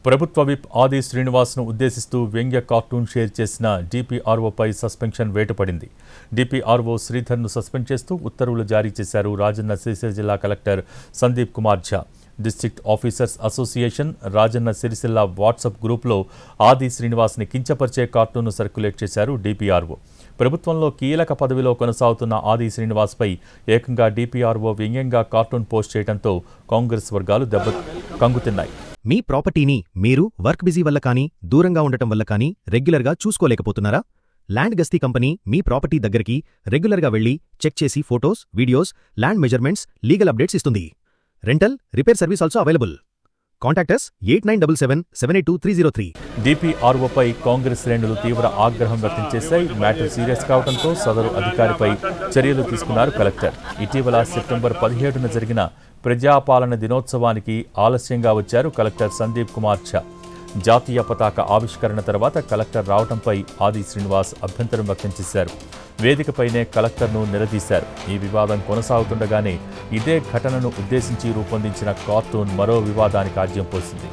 ప్రభుత్వ విప్ ఆది శ్రీనివాస్ను ఉద్దేశిస్తూ వ్యంగ్య cartoon share చేసిన డిపిఆర్ఓపై సస్పెన్షన్ వేటుపడింది. డిపిఆర్ఓ శ్రీధర్ను సస్పెండ్ చేస్తూ ఉత్తర్వులు జారీ చేశారు రాజన్న సిరిసిల్ల జిల్లా collector Sandeep Kumar Jha. District officers association Rajanna Sircilla WhatsApp గ్రూప్లో ఆది శ్రీనివాస్ని కించపరిచే కార్టూన్ను సర్క్యులేట్ చేశారు డిపిఆర్ఓ. ప్రభుత్వంలో కీలక పదవిలో కొనసాగుతున్న ఆది శ్రీనివాస్పై ఏకంగా డిపిఆర్ఓ వ్యంగ్యంగా కార్టూన్ పోస్ట్ చేయడంతో కాంగ్రెస్ వర్గాలు కంగుతిన్నాయి. మీ ప్రాపర్టీని మీరు వర్క్ బిజీ వల్ల కానీ దూరంగా ఉండటం వల్ల కానీ రెగ్యులర్గా చూసుకోలేకపోతున్నారా? ల్యాండ్ గస్తీ కంపెనీ మీ ప్రాపర్టీ దగ్గరికి రెగ్యులర్గా వెళ్లి చెక్ చేసి photos, videos, land measurements, legal updates ఇస్తుంది. Rental, repair service also available. Contact us 8977782303. డిపిఆర్ఓపై కాంగ్రెస్ శ్రేణులు తీవ్ర ఆగ్రహం వ్యక్తం చేశాయి. మ్యాటర్ సీరియస్ కావడంతో సదరు అధికారిపై చర్యలు తీసుకున్నారు కలెక్టర్. ఇటీవల సెప్టెంబర్ 17న జరిగిన ప్రజాపాలన దినోత్సవానికి ఆలస్యంగా వచ్చారు కలెక్టర్ సందీప్ కుమార్ ఝా. జాతీయ పతాక ఆవిష్కరణ తర్వాత కలెక్టర్ రావడంపై ఆది శ్రీనివాస్ అభ్యంతరం వ్యక్తం చేశారు. వేదికపైనే కలెక్టర్ను నిలదీశారు. ఈ వివాదం కొనసాగుతుండగానే ఇదే ఘటనను ఉద్దేశించి రూపొందించిన కార్టూన్ మరో వివాదానికి ఆజ్యం పోసింది.